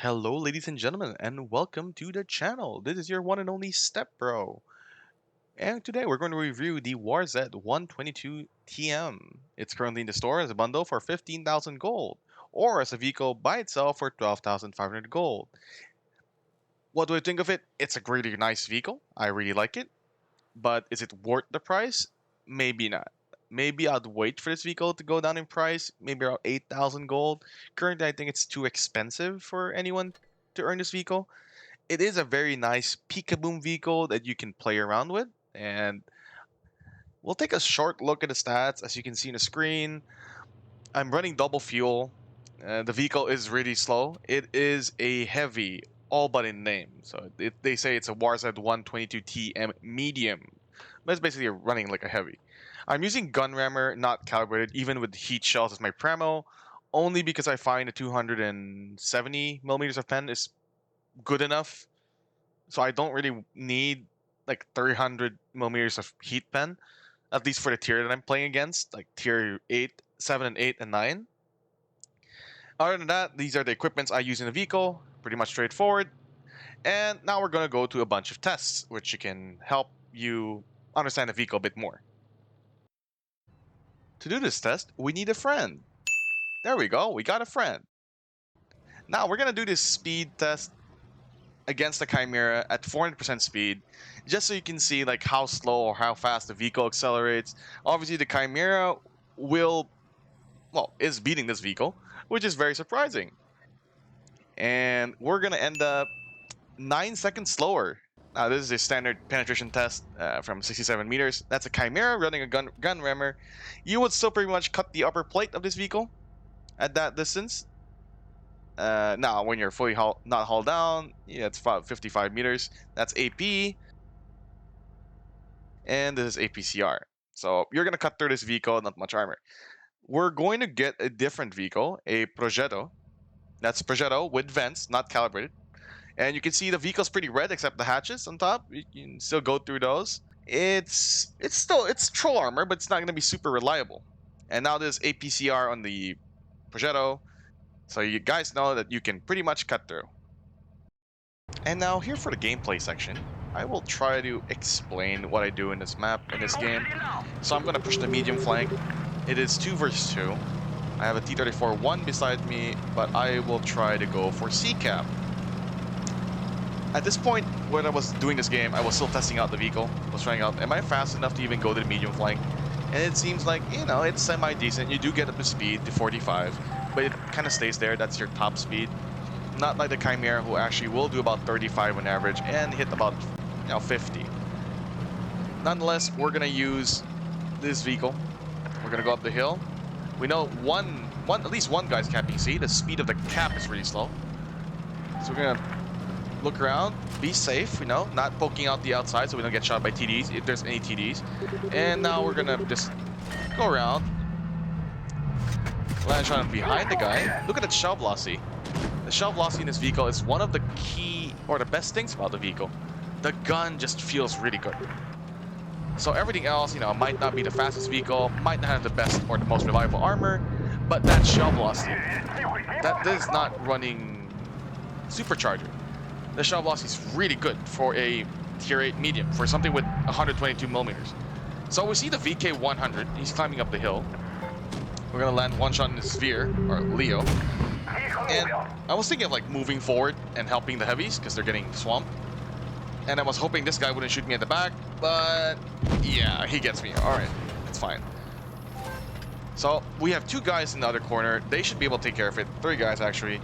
Hello, ladies and gentlemen, and welcome to the channel. This is your one and only Step Bro. And today we're going to review the WZ-122 TM. It's currently in the store as a bundle for 15,000 gold, or as a vehicle by itself for 12,500 gold. What do I think of it? It's a really nice vehicle. I really like it. But is it worth the price? Maybe not. Maybe I'd wait for this vehicle to go down in price, maybe around 8,000 gold. Currently, I think it's too expensive for anyone to earn this vehicle. It is a very nice peekaboom vehicle that you can play around with, and we'll take a short look at the stats. As you can see on the screen, I'm running double fuel. The vehicle is really slow. It is a heavy, all but in name. So they say it's a WZ-122 TM medium, but it's basically running like a heavy. I'm using gun rammer, not calibrated, even with heat shells as my premo, only because I find the 270 millimeters of pen is good enough. So I don't really need like 300 millimeters of heat pen, at least for the tier that I'm playing against, like tier 8, 7, and 8, and 9. Other than that, these are the equipments I use in the vehicle, pretty much straightforward. And now we're going to go to a bunch of tests, which can help you understand the vehicle a bit more. To do this test, we need a friend. There we go, we got a friend. Now we're going to do this speed test against the Chimera at 400% speed, just so you can see like how slow or how fast the vehicle accelerates. Obviously, the Chimera is beating this vehicle, which is very surprising. And we're gonna end up 9 seconds slower. Now this is a standard penetration test from 67 meters. That's a Chimera running a gun rammer. You would still pretty much cut the upper plate of this vehicle at that distance. Now, when you're fully not hauled down, yeah, it's about 55 meters. That's AP. And this is APCR. So you're going to cut through this vehicle, not much armor. We're going to get a different vehicle, a Progetto. That's Progetto with vents, not calibrated. And you can see the vehicle's pretty red except the hatches on top. You can still go through those. It's troll armor, but it's not going to be super reliable. And now there's APCR on the Progetto. So you guys know that you can pretty much cut through. And now here for the gameplay section, I will try to explain what I do in this map, in this game. So I'm going to push the medium flank. It is 2 versus 2. I have a T-34-1 beside me, but I will try to go for C-cap. At this point, when I was doing this game, I was still testing out the vehicle. I was trying out, am I fast enough to even go to the medium flank? And it seems like, you know, it's semi-decent. You do get up to speed to 45, but it kind of stays there. That's your top speed. Not like the Chimera, who actually will do about 35 on average and hit about 50. Nonetheless, we're gonna use this vehicle. We're gonna go up the hill. We know at least one guy's camping C. The speed of the cap is really slow. So we're gonna look around, be safe, not poking out the outside so we don't get shot by TDs if there's any TDs. And now we're gonna just go around. Land shot behind the guy. Look at the shell velocity. The shell velocity in this vehicle is one of the key or the best things about the vehicle. The gun just feels really good. So everything else, might not be the fastest vehicle, might not have the best or the most reliable armor, but that shell velocity, that is not running supercharger. The shell velocity is really good for a tier 8 medium, for something with 122 millimeters. So we see the VK-100, he's climbing up the hill. We're gonna land one shot in the sphere, or Leo. And I was thinking of like moving forward and helping the heavies because they're getting swamped. And I was hoping this guy wouldn't shoot me at the back, but yeah, he gets me. Alright, it's fine. So we have 2 guys in the other corner. They should be able to take care of it. 3 guys actually.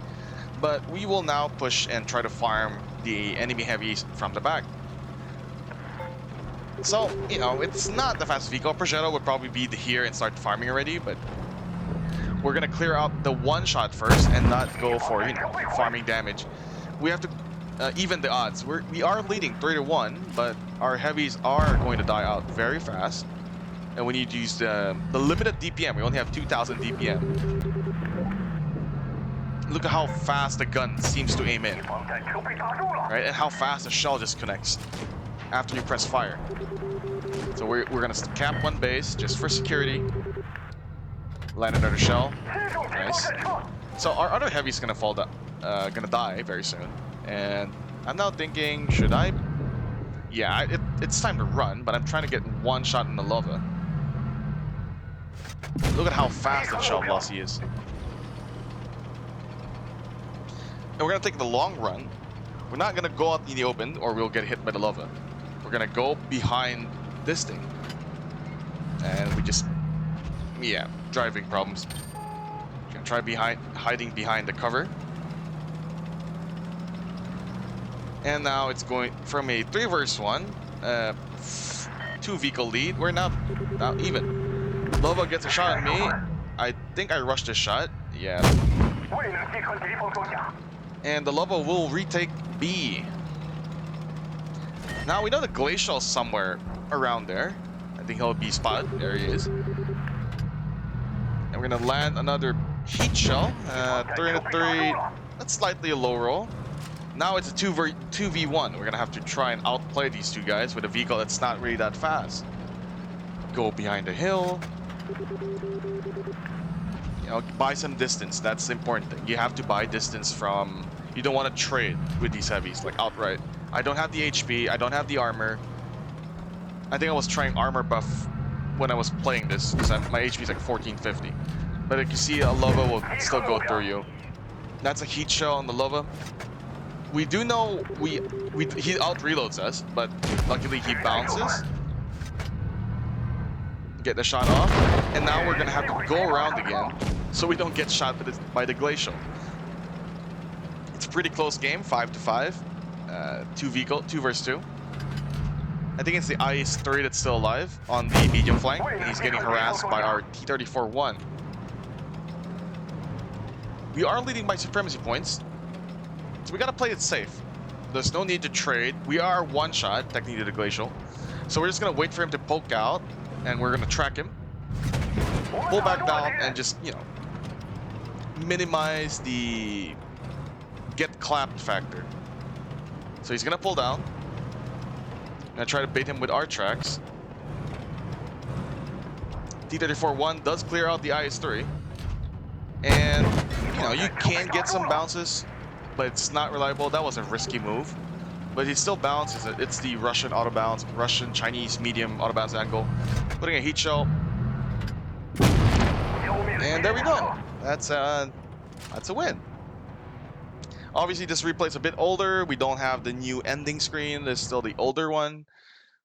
But we will now push and try to farm the enemy heavies from the back. So, it's not the fastest vehicle. Progetto would probably be here and start farming already, but we're gonna clear out the one shot first and not go for, farming damage. We have to even the odds. We are leading 3-1, but our heavies are going to die out very fast. And we need to use the limited DPM. We only have 2,000 DPM. Look at how fast the gun seems to aim in. Right? And how fast the shell just connects after you press fire. So we're gonna cap one base just for security. Land another shell. Nice. So our other heavy is gonna fall gonna die very soon. And I'm now thinking, should I? Yeah, it's time to run, but I'm trying to get one shot in the lava. Look at how fast that shot velocity is. And we're gonna take the long run. We're not gonna go out in the open, or we'll get hit by the lava. We're gonna go behind this thing. And we just, yeah, driving problems. Gonna try hiding behind the cover. And now it's going from a 3 versus 1, 2 vehicle lead. We're now even. Lova gets a shot at me. I think I rushed a shot. Yeah. And the Lova will retake B. Now we know the Glacial's somewhere around there. I think he'll be spotted. There he is. And we're gonna land another heat shell. 3 and a 3. That's slightly a low roll. Now it's a 2v1. We're gonna have to try and outplay these two guys with a vehicle that's not really that fast. Go behind the hill. You know, buy some distance. That's the important thing. You have to buy distance from. You don't want to trade with these heavies like outright. I don't have the HP. I don't have the armor. I think I was trying armor buff when I was playing this because my HP is like 1450. But if you see, a lava will still go through you. That's a heat shell on the lava. We do know he out reloads us, but luckily he bounces. Get the shot off, and now we're gonna have to go around again, so we don't get shot by the glacial. It's a pretty close game, 5-5, 2 versus 2. I think it's the IS-3 that's still alive on the medium flank, and he's getting harassed by our T-34-1. We are leading by supremacy points. So we gotta play it safe. There's no need to trade. We are one shot, technically, to the glacial. So we're just gonna wait for him to poke out, and we're gonna track him. Pull back down and just, you know, minimize the get clapped factor. So he's gonna pull down. I'm gonna try to bait him with our tracks. T-34-1 does clear out the IS-3. And, you know, you can get some bounces, but it's not reliable. That was a risky move. But he still bounces it. It's the Russian auto bounce, Russian Chinese medium auto bounce angle. Putting a heat shell. And there we go. That's a win. Obviously, this replay's a bit older. We don't have the new ending screen. There's still the older one,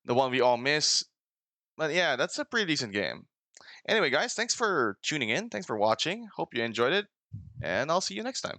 the one we all miss. But yeah, that's a pretty decent game. Anyway, guys, thanks for tuning in. Thanks for watching. Hope you enjoyed it. And I'll see you next time.